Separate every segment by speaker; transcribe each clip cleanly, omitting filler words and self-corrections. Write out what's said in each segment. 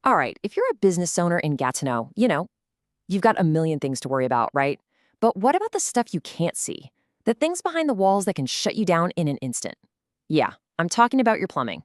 Speaker 1: All right, if you're a business owner in Gatineau, you've got a million things to worry about, right? But what about the stuff you can't see? The things behind the walls that can shut you down in an instant? Yeah, I'm talking about your plumbing.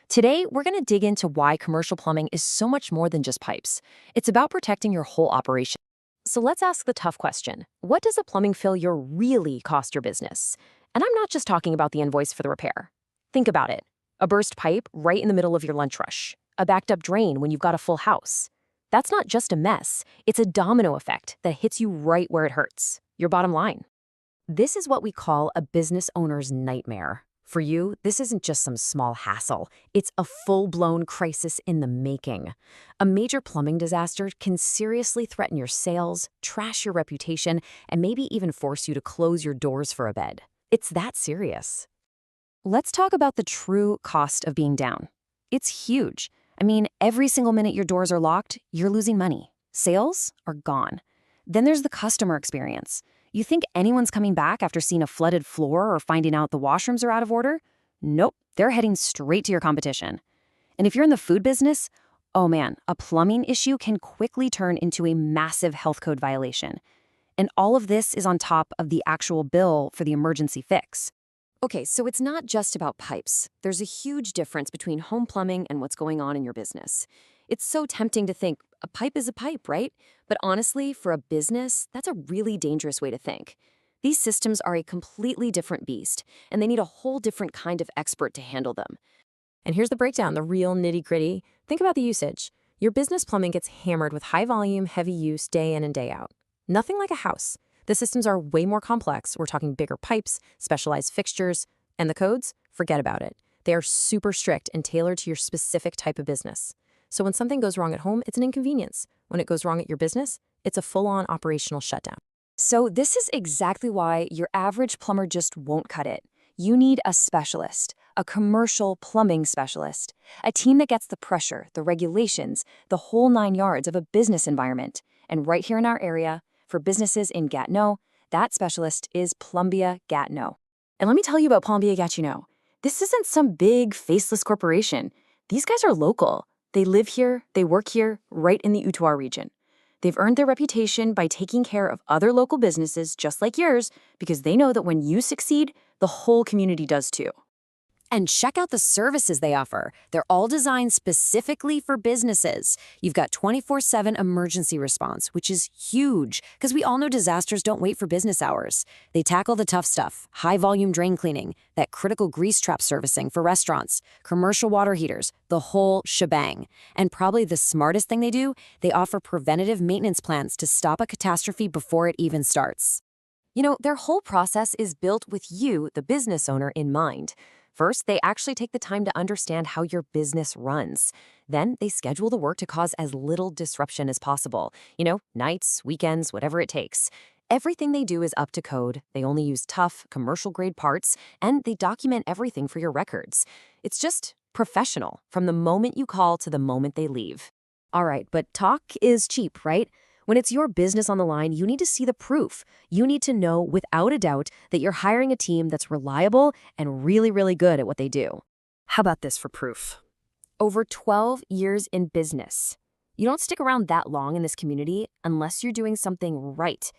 Speaker 1: Today, we're going to dig into why commercial plumbing is so much more than just pipes. It's about protecting your whole operation. So let's ask the tough question. What does a plumbing failure really cost your business? And I'm not just talking about the invoice for the repair. Think about it. A burst pipe right in the middle of your lunch rush. A backed up drain when you've got a full house. That's not just a mess. It's a domino effect that hits you right where it hurts. Your bottom line. This is what we call a business owner's nightmare. For you, this isn't just some small hassle. It's a full-blown crisis in the making. A major plumbing disaster can seriously threaten your sales, trash your reputation, and maybe even force you to close your doors for a bed. It's that serious. Let's talk about the true cost of being down. It's huge. I mean, every single minute your doors are locked, you're losing money. Sales are gone. Then there's the customer experience. You think anyone's coming back after seeing a flooded floor or finding out the washrooms are out of order? Nope, they're heading straight to your competition. And if you're in the food business, oh man, a plumbing issue can quickly turn into a massive health code violation. And all of this is on top of the actual bill for the emergency fix. Okay, so it's not just about pipes. There's a huge difference between home plumbing and what's going on in your business. It's so tempting to think a pipe is a pipe, right? But honestly, for a business, that's a really dangerous way to think. These systems are a completely different beast, and they need a whole different kind of expert to handle them. And here's the breakdown, the real nitty-gritty. Think about the usage. Your business plumbing gets hammered with high volume, heavy use day in and day out. Nothing like a house. The systems are way more complex. We're talking bigger pipes, specialized fixtures, and the codes? Forget about it. They are super strict and tailored to your specific type of business. So when something goes wrong at home, it's an inconvenience. When it goes wrong at your business, it's a full-on operational shutdown. So this is exactly why your average plumber just won't cut it. You need a specialist, a commercial plumbing specialist, a team that gets the pressure, the regulations, the whole 9 yards of a business environment. And right here in our area, for businesses in Gatineau, that specialist is Plombier Gatineau. And let me tell you about Plombier Gatineau. This isn't some big, faceless corporation. These guys are local. They live here, they work here, right in the Outaouais region. They've earned their reputation by taking care of other local businesses just like yours because they know that when you succeed, the whole community does too. And check out the services they offer. They're all designed specifically for businesses. You've got 24/7 emergency response, which is huge because we all know disasters don't wait for business hours. They tackle the tough stuff, high-volume drain cleaning, that critical grease trap servicing for restaurants, commercial water heaters, the whole shebang. And probably the smartest thing they do, they offer preventative maintenance plans to stop a catastrophe before it even starts. Their whole process is built with you, the business owner, in mind. First, they actually take the time to understand how your business runs. Then they schedule the work to cause as little disruption as possible. Nights, weekends, whatever it takes. Everything they do is up to code. They only use tough, commercial-grade parts, and they document everything for your records. It's just professional, from the moment you call to the moment they leave. All right, but talk is cheap, right? When it's your business on the line, you need to see the proof. You need to know without a doubt that you're hiring a team that's reliable and really, really good at what they do. How about this for proof? Over 12 years in business. You don't stick around that long in this community unless you're doing something right.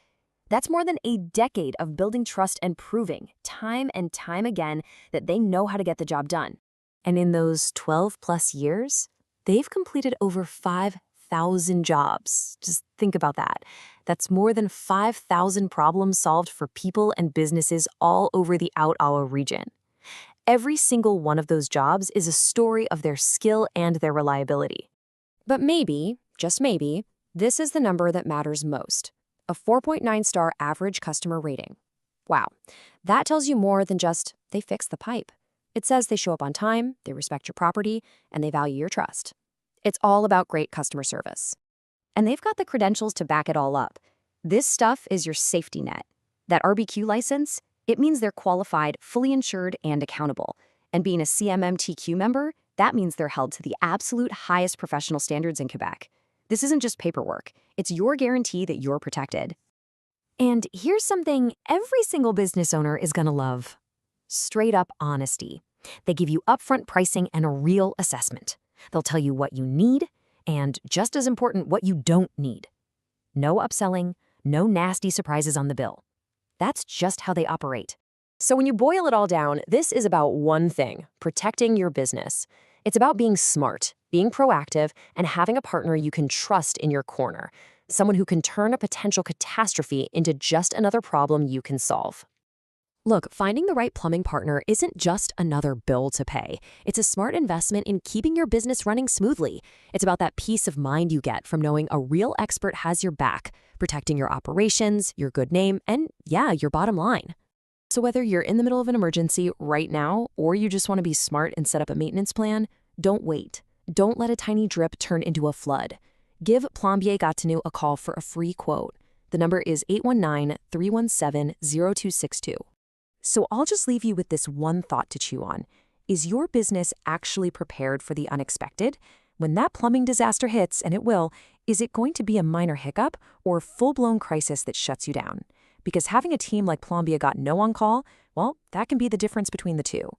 Speaker 1: That's more than a decade of building trust and proving, time and time again, that they know how to get the job done. And in those 12 plus years, they've completed over 5,000 jobs. Just think about that. That's more than 5,000 problems solved for people and businesses all over the Outaouais region. Every single one of those jobs is a story of their skill and their reliability. But maybe, just maybe, this is the number that matters most. A 4.9-star average customer rating. Wow, that tells you more than just they fixed the pipe. It says they show up on time, they respect your property, and they value your trust. It's all about great customer service. And they've got the credentials to back it all up. This stuff is your safety net. That RBQ license, it means they're qualified, fully insured, and accountable. And being a CMMTQ member, that means they're held to the absolute highest professional standards in Quebec. This isn't just paperwork. It's your guarantee that you're protected. And here's something every single business owner is going to love. Straight up honesty. They give you upfront pricing and a real assessment. They'll tell you what you need and
Speaker 2: and, just as important, what you don't need. No upselling, no nasty surprises on the bill. That's just how they operate.
Speaker 1: So when you boil it all down, this is about one thing: protecting your business. It's about being smart, being proactive, and having a partner you can trust in your corner, someone who can turn a potential catastrophe into just another problem you can solve.
Speaker 2: Look, finding the right plumbing partner isn't just another bill to pay. It's a smart investment in keeping your business running smoothly. It's about that peace of mind you get from knowing a real expert has your back, protecting your operations, your good name, and yeah, your bottom line. So whether you're in the middle of an emergency right now, or you just want to be smart and set up a maintenance plan, don't wait. Don't let a tiny drip turn into a flood. Give Plombier Gatineau a call for a free quote. The number is 819-317-0262. So I'll just leave you with this one thought to chew on. Is your business actually prepared for the unexpected? When that plumbing disaster hits, and it will, is it going to be a minor hiccup or a full-blown crisis that shuts you down? Because having a team like Plombier Gatineau on call, well, that can be the difference between the two.